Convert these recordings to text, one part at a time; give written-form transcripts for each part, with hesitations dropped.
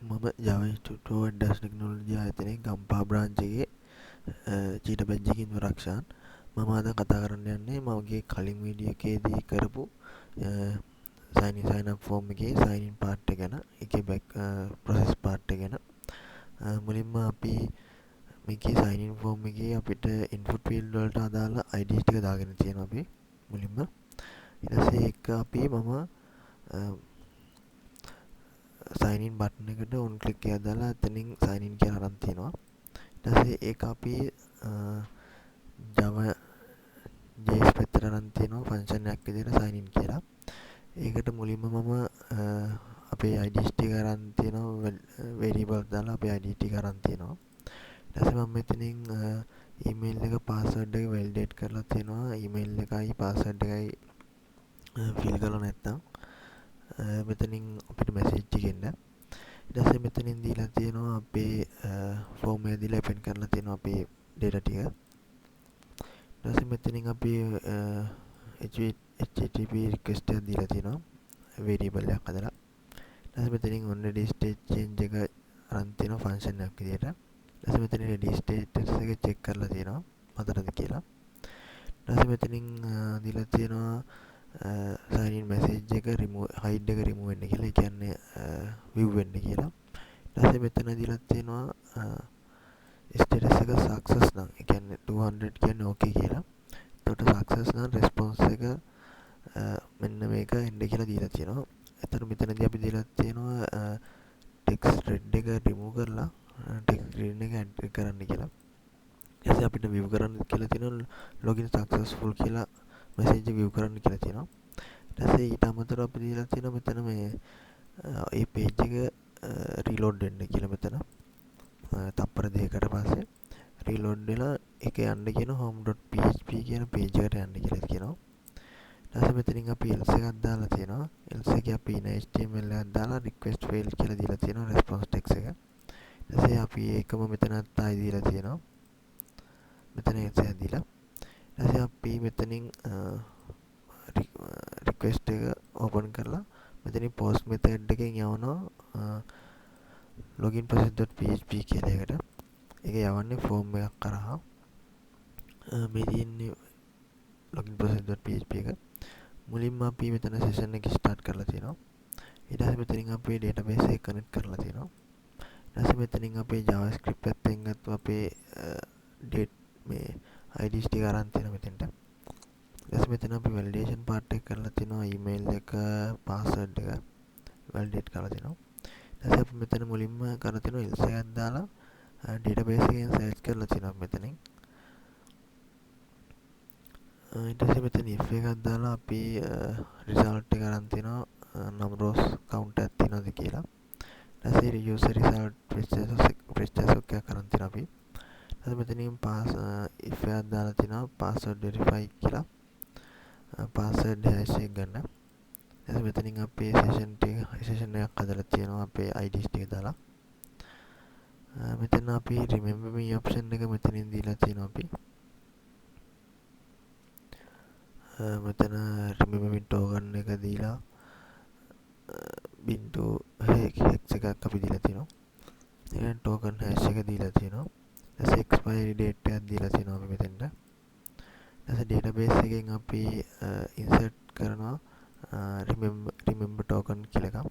මම Java Institute of Advanced Technology ආයතනයේ Gampaha branch එකේ චීට බැජ් එකකින් රක්ෂාන්. මම අද කතා කරන්න යන්නේ මගේ කලින් වීඩියෝ එකේදී කරපු sign up form එකේ sign in part එක ගැන. ඒකේ back process part එක ගැන. මුලින්ම අපි මේකේ sign in form එකේ අපිට input field වලට අදාළ IDs ටික දාගෙන තියෙනවා අපි මුලින්ම. ඊට පස්සේ ඒක අපි මම sign in button එකට on click එකක් දාලා එතනින් sign in කියලා අරන් තියනවා. ඊට පස්සේ ඒක අපි Java JS පැත්තට අරන් තියනවා function එකක් විදිහට sign in කියලා. ඒකට මුලින්ම මම අපේ IDs ටික අරන් තියනවා variable දාලා අපේ ID ටික අරන් තියනවා. ඊට පස්සේ මම මෙතනින් email එක password එක validate කරලා තියනවා. email එකයි password එකයි fill කරලා නැත්නම් මෙතනින් අපිට message එකක් එන්න. ඊට පස්සේ මෙතනින් දීලා තියෙනවා අපේ form එක දීලා append කරලා තියෙනවා අපේ data ටික. ඊට පස්සේ මෙතනින් අපි HTTP request එකක් දීලා තියෙනවා variable එකක් හදලා. ඊට පස්සේ මෙතනින් already state change එක අරන් තියෙනවා function එකක් විදියට. ඊට පස්සේ මෙතන ready status එක check කරලා තියෙනවා හතරද කියලා. ඊට පස්සේ මෙතනින් දීලා තියෙනවා sign in message එක remove hide එක remove වෙන්න කියලා. ඒ කියන්නේ view වෙන්න කියලා. ඊට පස්සේ මෙතන දීලා තියෙනවා status එක success නම් ඒ කියන්නේ 200 කියන්නේ okay කියලා. එතකොට success නම් response එක මෙන්න මේක එන්න කියලා දීලා තියෙනවා. එතකොට මෙතනදී අපි දීලා තියෙනවා text red එක remove කරලා text green එක add කරන්න කියලා. ඊට පස්සේ අපිට view කරන්න කියලා තියෙනවා login successful කියලා message view කරන්න කියලා තියෙනවා. ඊට පස්සේ ඊට අමතරව අපි දීලා තියෙනවා මෙතන මේ page එක reload වෙන්න කියලා මෙතන. තප්පර දෙකකට පස්සේ reload වෙලා ඒක යන්න කියන home.php කියන page එකට යන්න කියලා කියනවා. ඊට පස්සේ මෙතනින් අපි else එකක් දාලා තියෙනවා. else එකේ අපි HTML එකක් දාලා request failed කියලා දීලා තියෙනවා response text එක. ඊට පස්සේ අපි ඒකම මෙතනත් ආයි දීලා තියෙනවා. මෙතන else එකක් දීලා ඊට පස්සේ අපි මෙතනින් request එක open කරලා මෙතනින් post method එකෙන් යවනවා login process.php කියලා එකට. ඒක යවන්නේ form එකක් කරා. මේ තියෙන්නේ login process.php එක. මුලින්ම අපි මෙතන session එක start කරලා තියෙනවා. ඊට පස්සේ මෙතනින් අපේ database එක connect කරලා තියෙනවා. ඊට පස්සේ මෙතනින් අපේ javascript පැත්තෙන් ගත්ත අපේ date මේ IDs ටික අරන් තියෙනවා මෙතෙන්ට. ඊට පස්සේ මෙතන අපි validation part එක කරලා තිනවා email එක password එක validate කරලා තිනවා. ඊට පස්සේ අපි මෙතන මුලින්ම කරලා තිනවා else එකක් දාලා database එකෙන් search කරලා තිනවා මෙතනින්. ඊට පස්සේ මෙතන if එකක් දාලා අපි result එක අරන් තිනවා number of count එකක් තියනවාද කියලා. ඊට පස්සේ user result ප්‍රශ්න එකක් අරන් තිනවා අපි. ඊට පස්සේ මෙතනින් if එකක් දාලා තිනවා password verify කියලා. password hash එක ගන්න. ඊට මෙතනින් අපේ session එකක් හදලා තියෙනවා අපේ IDs ටික දාලා. මෙතන අපි remember me option එක මෙතනින් දීලා තියෙනවා අපි. මෙතන remember me token එක දීලා bintu hex එකක් අපි දීලා තියෙනවා. ඊට token hash එක දීලා තියෙනවා. ඊට expiry date එකක් දීලා තියෙනවා අපි මෙතෙන්ට. ඊට database එකෙන් අපි insert කරනවා remember token කියලා එකක්.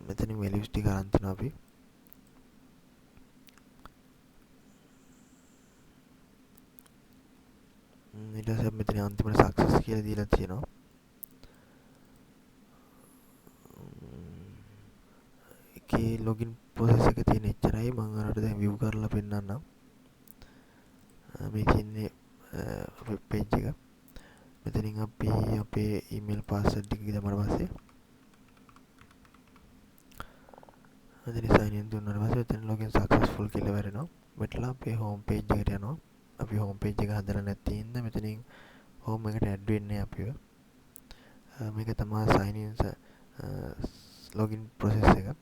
මෙතනින් values ටික අරන් තිනවා අපි. ඊට පස්සේ මෙතන අන්තිමට success කියලා දීලා තියෙනවා. ඒකේ login process එක තියෙන එච්චරයි. මම ඔයාලට දැන් view කරලා පෙන්නන්නම්. මේ තියෙන්නේ අපේ page එක. මෙතනින් අපි අපේ email password ටික දාමර පස්සේ මෙතන sign in දුන්නාට පස්සේ මෙතන login successful කියලා වරෙනවා. මෙట్లా අපේ home page එකට යනවා. අපි home page එක හදලා නැති ඉඳ මෙතනින් home එකට add වෙන්නේ අපිව. මේක තමයි sign in login process එක.